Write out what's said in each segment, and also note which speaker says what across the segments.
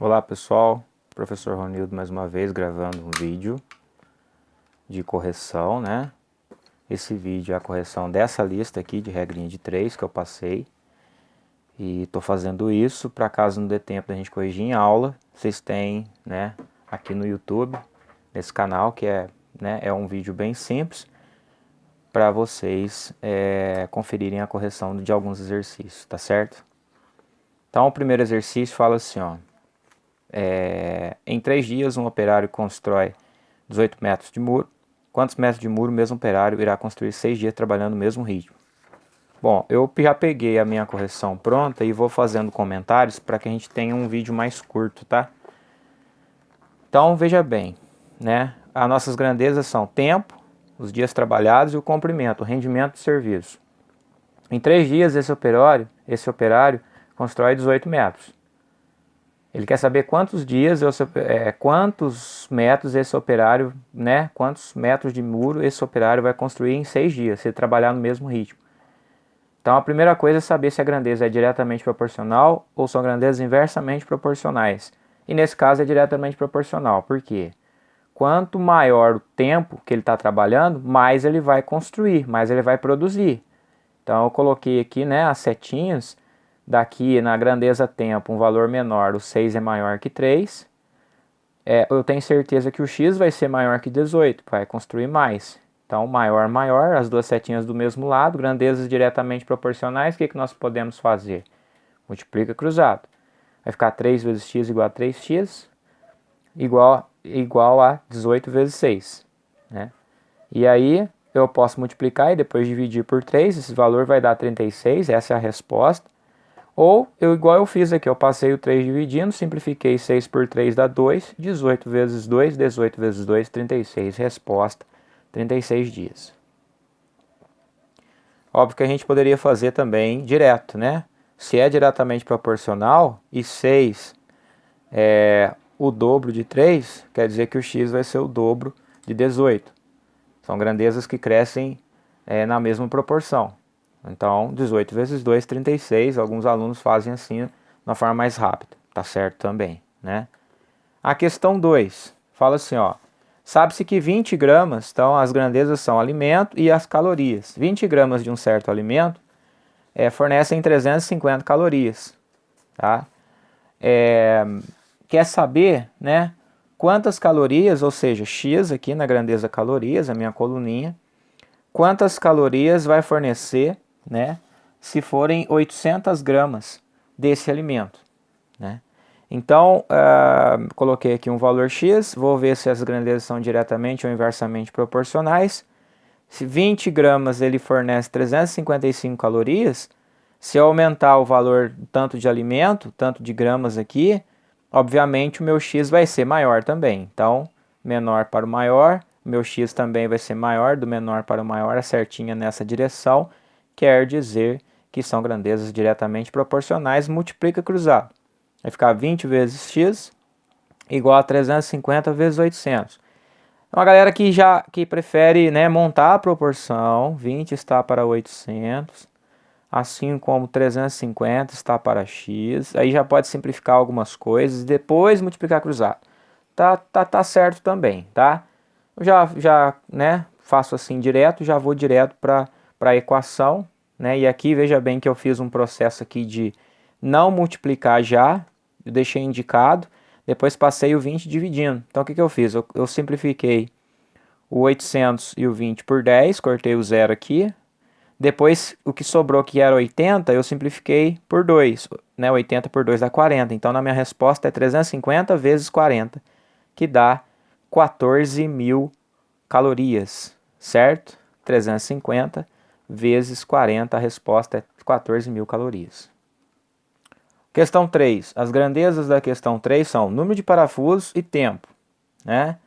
Speaker 1: Olá pessoal, professor Ronildo mais uma vez gravando um vídeo de correção, né? Esse vídeo é a correção dessa lista aqui de regrinha de 3 que eu passei. E tô fazendo isso para caso não dê tempo da gente corrigir em aula, vocês têm, né, aqui no YouTube, nesse canal que é um vídeo bem simples para vocês conferirem a correção de alguns exercícios, tá certo? Então o primeiro exercício fala assim, ó. Em 3 dias, um operário constrói 18 metros de muro. Quantos metros de muro o mesmo operário irá construir 6 dias trabalhando no mesmo ritmo? Bom, eu já peguei a minha correção pronta e vou fazendo comentários para que a gente tenha um vídeo mais curto, tá? Então, veja bem, né? As nossas grandezas são tempo, os dias trabalhados e o comprimento, o rendimento do serviço. Em 3 dias, esse operário constrói 18 metros. Ele quer saber quantos dias, quantos metros esse operário, né? Quantos metros de muro esse operário vai construir em 6 dias, se ele trabalhar no mesmo ritmo. Então a primeira coisa é saber se a grandeza é diretamente proporcional ou são grandezas inversamente proporcionais. E nesse caso é diretamente proporcional. Por quê? Quanto maior o tempo que ele está trabalhando, mais ele vai construir, mais ele vai produzir. Então eu coloquei aqui, né, as setinhas. Daqui na grandeza tempo, um valor menor, o 6 é maior que 3. Eu tenho certeza que o x vai ser maior que 18, vai construir mais. Então, maior, maior, as duas setinhas do mesmo lado, grandezas diretamente proporcionais, o que nós podemos fazer? Multiplica cruzado. Vai ficar 3 vezes x igual a 3x, igual a 18 vezes 6. Né? E aí, eu posso multiplicar e depois dividir por 3, esse valor vai dar 36, essa é a resposta. Ou, igual eu fiz aqui, eu passei o 3 dividindo, simplifiquei 6 por 3 dá 2, 18 vezes 2, 18 vezes 2, 36. Resposta, 36 dias. Óbvio que a gente poderia fazer também direto, né? Se é diretamente proporcional e 6 é o dobro de 3, quer dizer que o x vai ser o dobro de 18. São grandezas que crescem na mesma proporção. Então, 18 vezes 2, 36. Alguns alunos fazem assim, na forma mais rápida. Tá certo também, né? A questão 2 fala assim, ó. Sabe-se que 20 gramas, então as grandezas são alimento e as calorias. 20 gramas de um certo alimento fornecem 350 calorias, tá? Quer saber, né? Quantas calorias, ou seja, x aqui na grandeza calorias, a minha coluninha, quantas calorias vai fornecer, né, se forem 800 gramas desse alimento, né? Então, coloquei aqui um valor x, vou ver se as grandezas são diretamente ou inversamente proporcionais. Se 20 gramas ele fornece 355 calorias, se eu aumentar o valor tanto de alimento, tanto de gramas aqui, obviamente o meu x vai ser maior também. Então, menor para o maior, meu x também vai ser maior, do menor para o maior, a certinha nessa direção, quer dizer que são grandezas diretamente proporcionais, multiplica cruzado. Vai ficar 20 vezes x igual a 350 vezes 800. Uma galera que prefere, né, montar a proporção, 20 está para 800, assim como 350 está para x, aí já pode simplificar algumas coisas e depois multiplicar cruzado. Tá certo também, tá? Eu já né, faço assim direto, já vou direto para a equação, né? E aqui veja bem que eu fiz um processo aqui de não multiplicar já, eu deixei indicado, depois passei o 20 dividindo. Então o que eu fiz? Eu simplifiquei o 800 e o 20 por 10, cortei o zero aqui. Depois, o que sobrou, que era 80, eu simplifiquei por 2. Né? 80 por 2 dá 40. Então, na minha resposta é 350 vezes 40, que dá 14.000 calorias, certo? 350 vezes 40, a resposta é 14.000 calorias. Questão 3. As grandezas da questão 3 são número de parafusos e tempo, né?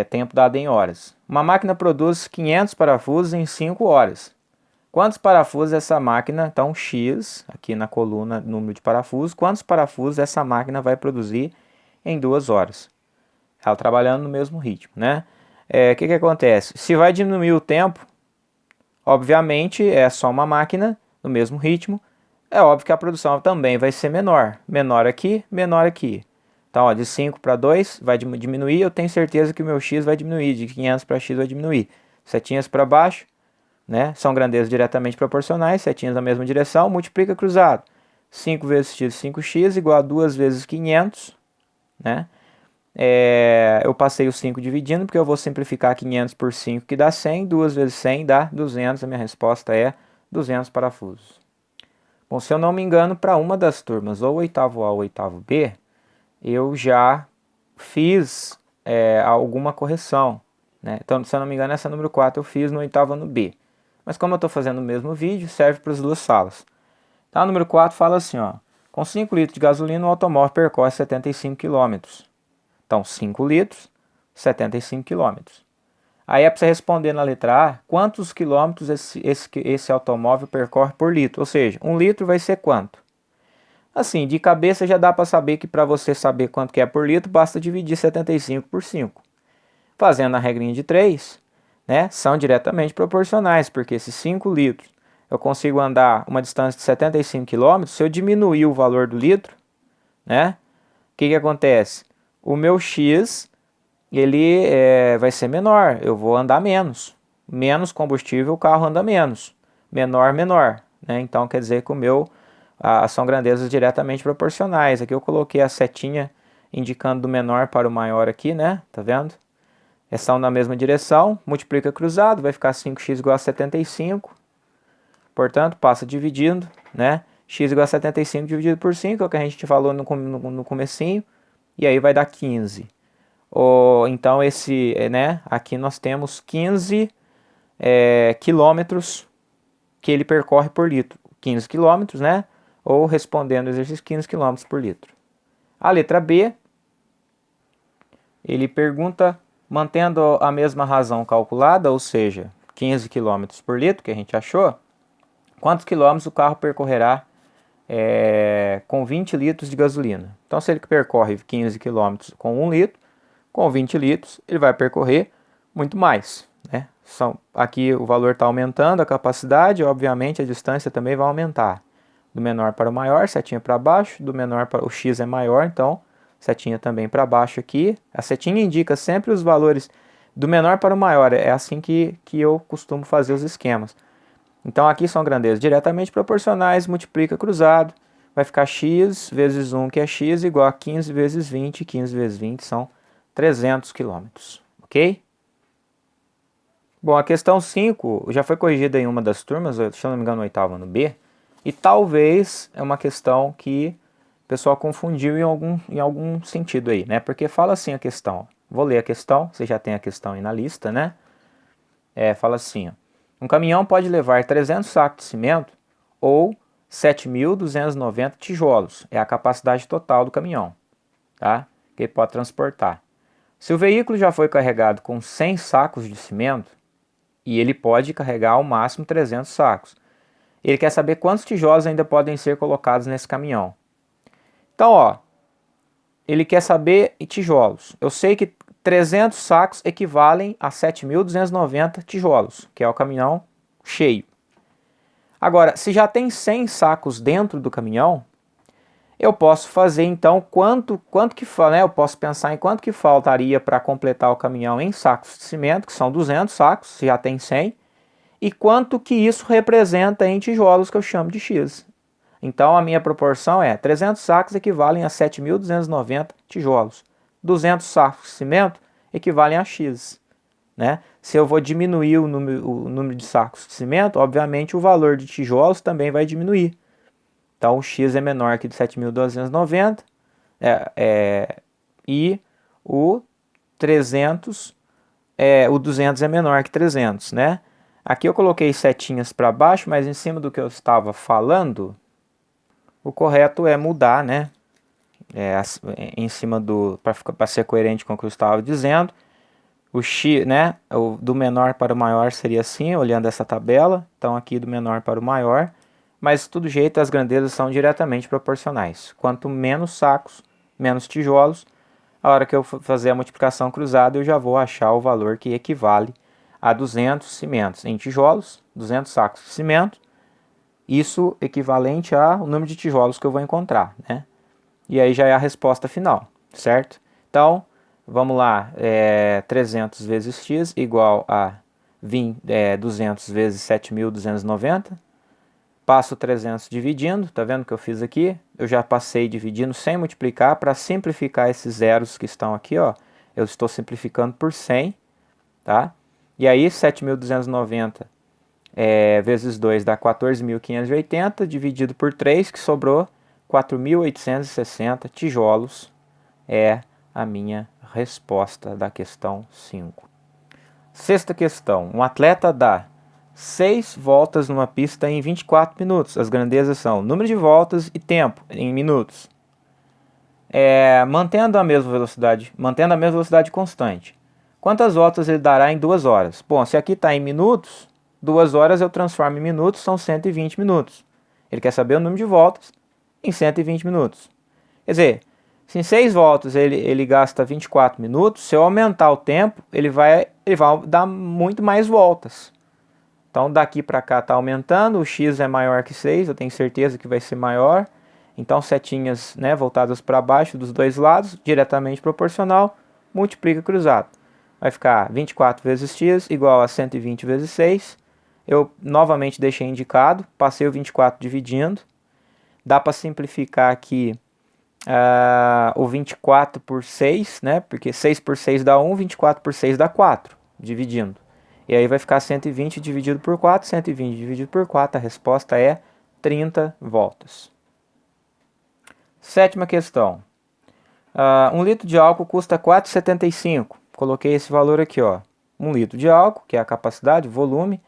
Speaker 1: Tempo dado em horas. Uma máquina produz 500 parafusos em 5 horas. Quantos parafusos essa máquina, então x, aqui na coluna número de parafusos, quantos parafusos essa máquina vai produzir em 2 horas? Ela trabalhando no mesmo ritmo, né? O que acontece? Se vai diminuir o tempo, obviamente é só uma máquina no mesmo ritmo, é óbvio que a produção também vai ser menor. Menor aqui, menor aqui. Então, ó, de 5 para 2 vai diminuir, eu tenho certeza que o meu x vai diminuir, de 500 para x vai diminuir. Setinhas para baixo, né? São grandezas diretamente proporcionais, setinhas na mesma direção, multiplica cruzado. 5 vezes x, 5x, igual a 2 vezes 500, né? Eu passei o 5 dividindo, porque eu vou simplificar 500 por 5, que dá 100. 2 vezes 100 dá 200, a minha resposta é 200 parafusos. Bom, se eu não me engano, para uma das turmas, ou oitavo A ou oitavo B, eu já fiz alguma correção, né? Então, se eu não me engano, essa número 4 eu fiz no oitavo ano B. Mas como eu estou fazendo o mesmo vídeo, serve para as duas salas. Então, o número 4 fala assim, ó, com 5 litros de gasolina, o automóvel percorre 75 km. Então, 5 litros, 75 km. Aí é para você responder na letra A, quantos quilômetros esse automóvel percorre por litro? Ou seja, 1 litro vai ser quanto? Assim, de cabeça já dá para saber que para você saber quanto que é por litro, basta dividir 75 por 5. Fazendo a regrinha de 3, né, são diretamente proporcionais, porque esses 5 litros eu consigo andar uma distância de 75 km, se eu diminuir o valor do litro, né, o que acontece? O meu X, ele vai ser menor, eu vou andar menos. Menos combustível, o carro anda menos. Menor, menor. Né? Então quer dizer que são grandezas diretamente proporcionais. Aqui eu coloquei a setinha indicando do menor para o maior aqui, né? Tá vendo? São na mesma direção, multiplica cruzado, vai ficar 5x igual a 75. Portanto, passa dividindo, né? X igual a 75 dividido por 5, é o que a gente falou no comecinho. E aí vai dar 15. Então, né? Aqui nós temos 15 quilômetros que ele percorre por litro. 15 quilômetros, né? Ou respondendo o exercício, 15 quilômetros por litro. A letra B, ele pergunta, mantendo a mesma razão calculada, ou seja, 15 km por litro, que a gente achou, quantos quilômetros o carro percorrerá com 20 litros de gasolina? Então, se ele percorre 15 km com 1 litro, com 20 litros, ele vai percorrer muito mais. Né? Aqui o valor está aumentando, a capacidade, obviamente a distância também vai aumentar. Do menor para o maior, setinha para baixo, do menor para o X é maior, então setinha também para baixo aqui. A setinha indica sempre os valores do menor para o maior, é assim que eu costumo fazer os esquemas. Então aqui são grandezas diretamente proporcionais, multiplica cruzado, vai ficar x vezes 1, que é x, igual a 15 vezes 20, 15 vezes 20 são 300 km, ok? Bom, a questão 5 já foi corrigida em uma das turmas, se eu não me engano no oitavo ano B, e talvez é uma questão que o pessoal confundiu em algum sentido aí, né? Porque fala assim a questão, vou ler a questão, você já tem a questão aí na lista, né? Fala assim, ó, um caminhão pode levar 300 sacos de cimento ou 7.290 tijolos, é a capacidade total do caminhão, tá? Que ele pode transportar. Se o veículo já foi carregado com 100 sacos de cimento, e ele pode carregar ao máximo 300 sacos. Ele quer saber quantos tijolos ainda podem ser colocados nesse caminhão. Então, ó, ele quer saber tijolos. Eu sei que 300 sacos equivalem a 7.290 tijolos, que é o caminhão cheio. Agora, se já tem 100 sacos dentro do caminhão, eu posso fazer então quanto que né? Eu posso pensar em quanto que faltaria para completar o caminhão em sacos de cimento, que são 200 sacos, se já tem 100, e quanto que isso representa em tijolos, que eu chamo de X. Então a minha proporção é 300 sacos equivalem a 7.290 tijolos. 200 sacos de cimento equivalem a X. Né? Se eu vou diminuir o número de sacos de cimento, obviamente o valor de tijolos também vai diminuir. Então o X é menor que de 7.290 e o 300, o 200 é menor que 300, né? Aqui eu coloquei setinhas para baixo, mas em cima do que eu estava falando, o correto é mudar, né? Em cima para ser coerente com o que eu estava dizendo. O X, né? Do menor para o maior seria assim, olhando essa tabela. Então aqui do menor para o maior. Mas de todo jeito as grandezas são diretamente proporcionais. Quanto menos sacos, menos tijolos, a hora que eu fazer a multiplicação cruzada eu já vou achar o valor que equivale a 200 cimentos em tijolos, 200 sacos de cimento, isso equivalente ao número de tijolos que eu vou encontrar, né? E aí já é a resposta final. certo? Então, vamos lá, 300 vezes x igual a 200 vezes 7.290. Passo 300 dividindo, tá vendo o que eu fiz aqui? Eu já passei dividindo sem multiplicar para simplificar esses zeros que estão aqui, ó. Eu estou simplificando por 100, tá? E aí 7.290 vezes 2 dá 14.580, dividido por 3, que sobrou 4.860 tijolos, é a minha resposta da questão 5. Sexta questão, um atleta dá 6 voltas numa pista em 24 minutos. As grandezas são número de voltas e tempo em minutos. Mantendo a mesma velocidade constante. Quantas voltas ele dará em 2 horas? Bom, se aqui está em minutos, 2 horas eu transformo em minutos, são 120 minutos. Ele quer saber o número de voltas em 120 minutos. Quer dizer, se em 6 voltas ele gasta 24 minutos, se eu aumentar o tempo, ele vai dar muito mais voltas. Então daqui para cá está aumentando, o x é maior que 6, eu tenho certeza que vai ser maior. Então setinhas, né, voltadas para baixo dos dois lados, diretamente proporcional, multiplica cruzado. Vai ficar 24 vezes x igual a 120 vezes 6. Eu novamente deixei indicado, passei o 24 dividindo. Dá para simplificar aqui o 24 por 6, né, porque 6 por 6 dá 1, 24 por 6 dá 4, dividindo. E aí vai ficar 120 dividido por 4, 120 dividido por 4, a resposta é 30 voltas. Sétima questão. 1 litro de álcool custa R$ 4,75. Coloquei esse valor aqui, ó. 1 litro de álcool, que é a capacidade, o volume,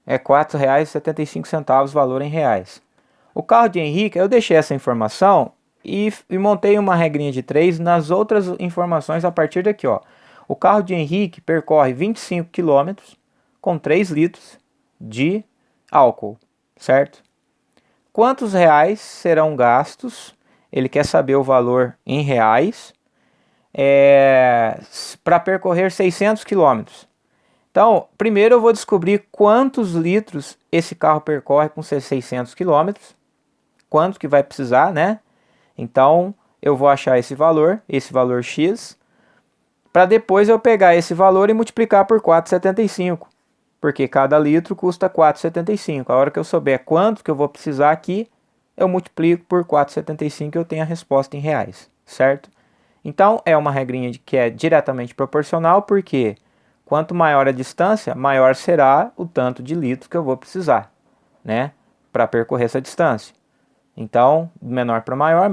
Speaker 1: é R$ 4,75, valor em reais. O carro de Henrique, eu deixei essa informação e montei uma regrinha de 3 nas outras informações a partir daqui, ó. O carro de Henrique percorre 25 km com 3 litros de álcool, certo? Quantos reais serão gastos? Ele quer saber o valor em reais para percorrer 600 km. Então, primeiro eu vou descobrir quantos litros esse carro percorre com 600 km. Quanto que vai precisar, né? Então, eu vou achar esse valor X, para depois eu pegar esse valor e multiplicar por 4,75. Porque cada litro custa 4,75. A hora que eu souber quanto que eu vou precisar aqui, eu multiplico por 4,75 e eu tenho a resposta em reais, certo? Então, é uma regrinha que é diretamente proporcional, porque quanto maior a distância, maior será o tanto de litros que eu vou precisar, né, para percorrer essa distância. Então, menor para maior,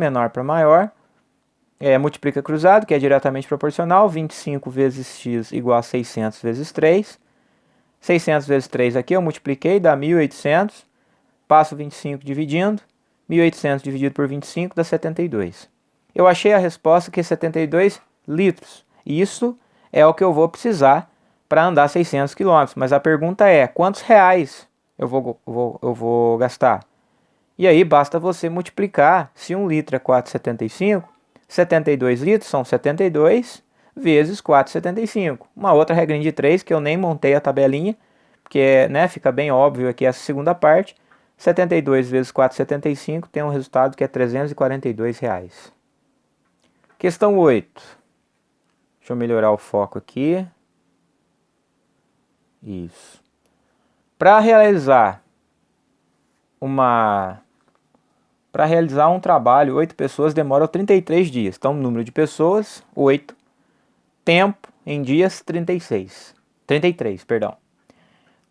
Speaker 1: multiplica cruzado, que é diretamente proporcional, 25 vezes x igual a 600 vezes 3. 600 vezes 3 aqui eu multipliquei, dá 1.800, passo 25 dividindo, 1.800 dividido por 25 dá 72. Eu achei a resposta que é 72 litros. Isso é o que eu vou precisar para andar 600 km. Mas a pergunta é, quantos reais eu vou gastar? E aí basta você multiplicar, se 1 litro é 4,75, 72 litros são 72 vezes 4,75. Uma outra regrinha de 3 que eu nem montei a tabelinha, porque né, fica bem óbvio aqui essa segunda parte. 72 vezes 4,75 tem um resultado que é R$ 342. Questão 8. Deixa eu melhorar o foco aqui. Isso. Para realizar um trabalho, 8 pessoas demoram 33 dias. Então, número de pessoas, 8. Tempo em dias, 33, perdão.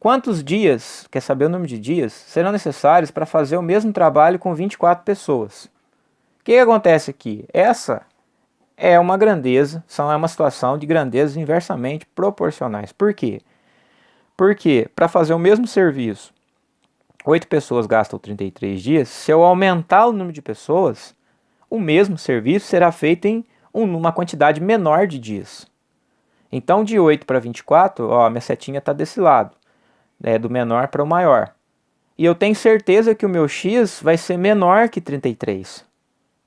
Speaker 1: Quantos dias, quer saber o número de dias, serão necessários para fazer o mesmo trabalho com 24 pessoas? O que acontece aqui? Essa é uma grandeza, é uma situação de grandezas inversamente proporcionais. Por quê? Porque para fazer o mesmo serviço, 8 pessoas gastam 33 dias, se eu aumentar o número de pessoas, o mesmo serviço será feito em uma quantidade menor de dias. Então, de 8 para 24, ó, minha setinha está desse lado, do menor para o maior. E eu tenho certeza que o meu x vai ser menor que 33.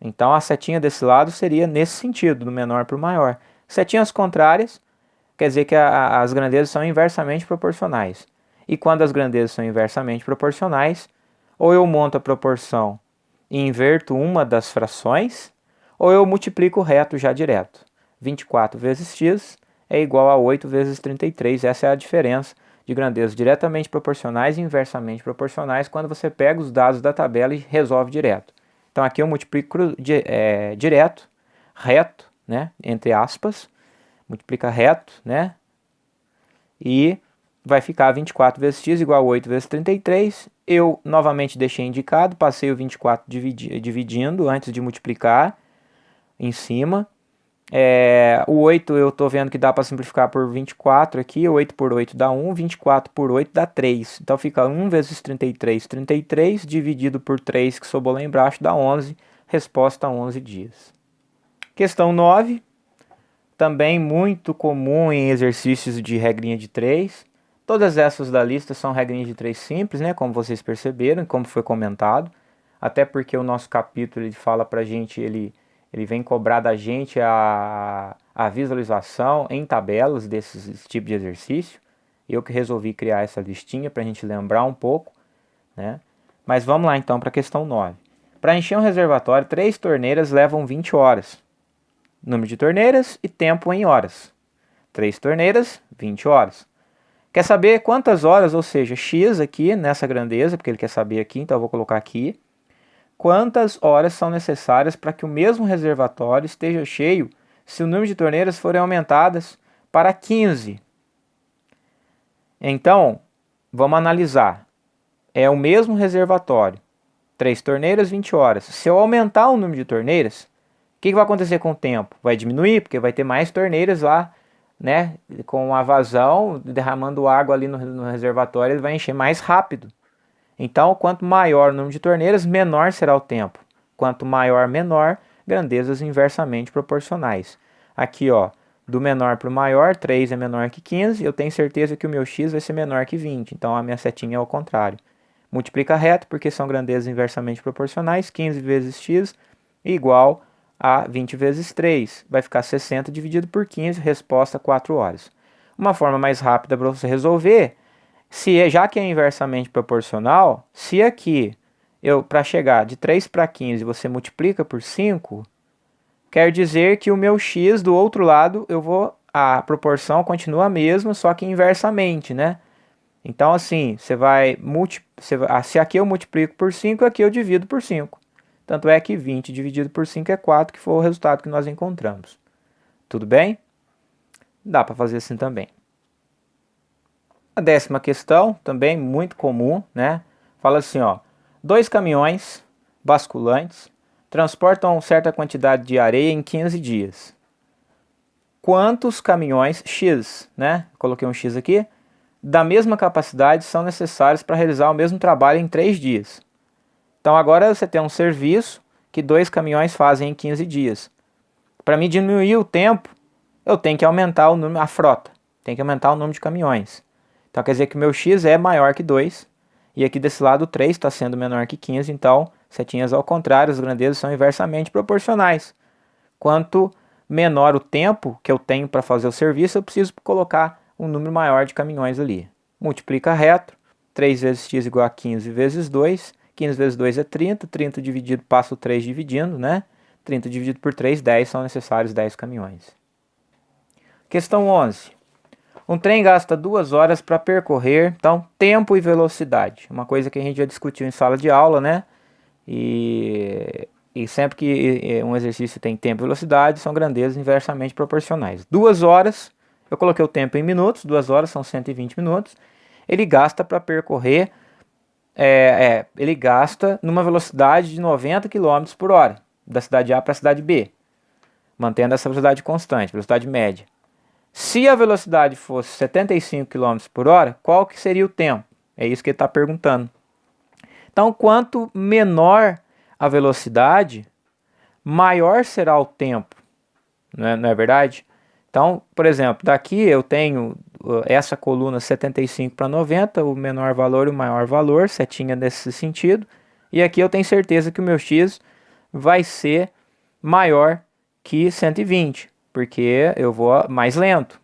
Speaker 1: Então, a setinha desse lado seria nesse sentido, do menor para o maior. Setinhas contrárias, quer dizer que as grandezas são inversamente proporcionais. E quando as grandezas são inversamente proporcionais, ou eu monto a proporção e inverto uma das frações, ou eu multiplico reto já direto. 24 vezes x é igual a 8 vezes 33. Essa é a diferença de grandezas diretamente proporcionais e inversamente proporcionais quando você pega os dados da tabela e resolve direto. Então aqui eu multiplico direto, reto, né, entre aspas, multiplica reto, né, e vai ficar 24 vezes x igual a 8 vezes 33. Eu novamente deixei indicado, passei o 24 dividindo antes de multiplicar em cima. O 8 eu estou vendo que dá para simplificar por 24 aqui, 8 por 8 dá 1, 24 por 8 dá 3. Então fica 1 vezes 33, 33, dividido por 3, que sobrou lá embaixo, dá 11. Resposta 11 dias. Questão 9, também muito comum em exercícios de regrinha de 3. Todas essas da lista são regrinhas de 3 simples, né? Como vocês perceberam, como foi comentado. Até porque o nosso capítulo ele fala pra gente, ele vem cobrar da gente a visualização em tabelas desses tipos de exercício. Eu que resolvi criar essa listinha para a gente lembrar um pouco, né? Mas vamos lá então para a questão 9. Para encher um reservatório, 3 torneiras levam 20 horas. Número de torneiras e tempo em horas. 3 torneiras, 20 horas. Quer saber quantas horas, ou seja, x aqui nessa grandeza, porque ele quer saber aqui, então eu vou colocar aqui. Quantas horas são necessárias para que o mesmo reservatório esteja cheio se o número de torneiras forem aumentadas para 15? Então, vamos analisar. É o mesmo reservatório. 3 torneiras, 20 horas. Se eu aumentar o número de torneiras, o que vai acontecer com o tempo? Vai diminuir, porque vai ter mais torneiras lá, né? Com a vazão, derramando água ali no reservatório, ele vai encher mais rápido. Então, quanto maior o número de torneiras, menor será o tempo. Quanto maior, menor, grandezas inversamente proporcionais. Aqui, ó, do menor para o maior, 3 é menor que 15, eu tenho certeza que o meu x vai ser menor que 20, então a minha setinha é ao contrário. Multiplica reto, porque são grandezas inversamente proporcionais, 15 vezes x igual a 20 vezes 3. Vai ficar 60 dividido por 15, resposta 4 horas. Uma forma mais rápida para você resolver, já que é inversamente proporcional, se aqui, para chegar de 3 para 15, você multiplica por 5, quer dizer que o meu x do outro lado, a proporção continua a mesma, só que inversamente, né? Então, assim, se aqui eu multiplico por 5, aqui eu divido por 5. Tanto é que 20 dividido por 5 é 4, que foi o resultado que nós encontramos. Tudo bem? Dá para fazer assim também. A 10ª questão, também muito comum, né? Fala assim, ó, 2 caminhões basculantes transportam certa quantidade de areia em 15 dias. Quantos caminhões X, né? Coloquei um X aqui, da mesma capacidade são necessários para realizar o mesmo trabalho em 3 dias. Então agora você tem um serviço que 2 caminhões fazem em 15 dias. Para mim diminuir o tempo, eu tenho que aumentar a frota, tem que aumentar o número de caminhões. Então quer dizer que o meu x é maior que 2, e aqui desse lado 3 está sendo menor que 15, então setinhas ao contrário, as grandezas são inversamente proporcionais. Quanto menor o tempo que eu tenho para fazer o serviço, eu preciso colocar um número maior de caminhões ali. Multiplica reto, 3 vezes x igual a 15 vezes 2, 15 vezes 2 é 30, 30 dividido, passa o 3 dividindo, né? 30 dividido por 3, 10, são necessários 10 caminhões. Questão 11. Um trem gasta 2 horas para percorrer, então, tempo e velocidade. Uma coisa que a gente já discutiu em sala de aula, né? E sempre que um exercício tem tempo e velocidade, são grandezas inversamente proporcionais. 2 horas, eu coloquei o tempo em minutos, 2 horas são 120 minutos. Ele gasta para percorrer, ele gasta numa velocidade de 90 km por hora, da cidade A para a cidade B, mantendo essa velocidade constante, velocidade média. Se a velocidade fosse 75 km por hora, qual que seria o tempo? É isso que ele está perguntando. Então, quanto menor a velocidade, maior será o tempo. Não é verdade? Então, por exemplo, daqui eu tenho essa coluna 75 para 90, o menor valor e o maior valor, setinha nesse sentido. E aqui eu tenho certeza que o meu x vai ser maior que 120, porque eu vou mais lento,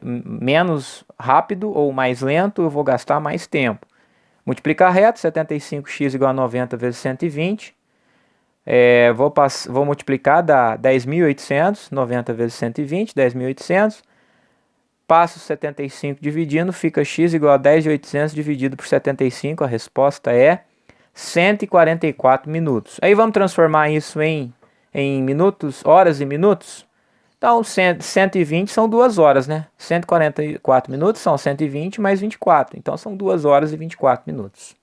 Speaker 1: menos rápido ou mais lento, eu vou gastar mais tempo. Multiplicar reto, 75x igual a 90 vezes 120. Vou multiplicar, dá 10.800, 90 vezes 120, 10.800. Passo 75 dividindo, fica x igual a 10.800 dividido por 75, a resposta é 144 minutos. Aí vamos transformar isso em minutos, horas e minutos? Então, 120 são 2 horas, né? 144 minutos são 120 mais 24. Então, são 2 horas e 24 minutos.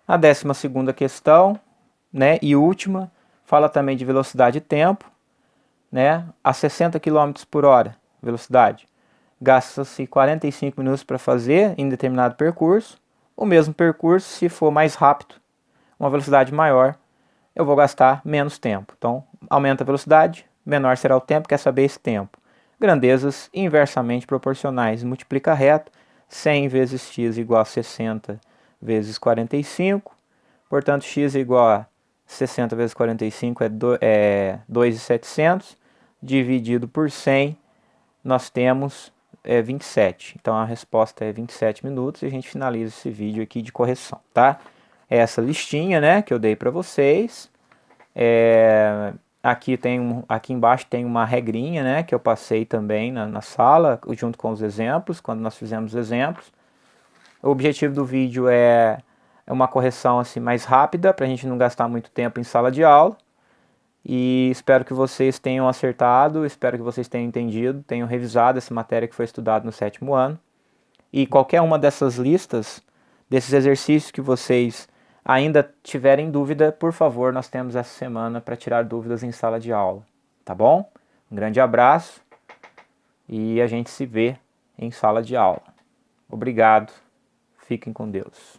Speaker 1: A 12ª questão, né, e última, fala também de velocidade e tempo, né? A 60 km por hora, velocidade, gasta-se 45 minutos para fazer em determinado percurso. O mesmo percurso, se for mais rápido, uma velocidade maior, eu vou gastar menos tempo. Então, aumenta a velocidade, menor será o tempo, quer saber esse tempo. Grandezas inversamente proporcionais, multiplica reto, 100 vezes x igual a 60 vezes 45, portanto, x igual a 60 vezes 45 é 2.700, dividido por 100, nós temos 27. Então, a resposta é 27 minutos e a gente finaliza esse vídeo aqui de correção, tá? Essa listinha, né, que eu dei para vocês. Aqui embaixo tem uma regrinha, né, que eu passei também na sala, junto com os exemplos, quando nós fizemos os exemplos. O objetivo do vídeo é uma correção assim mais rápida, para a gente não gastar muito tempo em sala de aula. E espero que vocês tenham acertado, espero que vocês tenham entendido, tenham revisado essa matéria que foi estudada no 7º ano. E qualquer uma dessas listas, desses exercícios que vocês ainda tiverem dúvida, por favor, nós temos essa semana para tirar dúvidas em sala de aula, tá bom? Um grande abraço e a gente se vê em sala de aula. Obrigado, fiquem com Deus.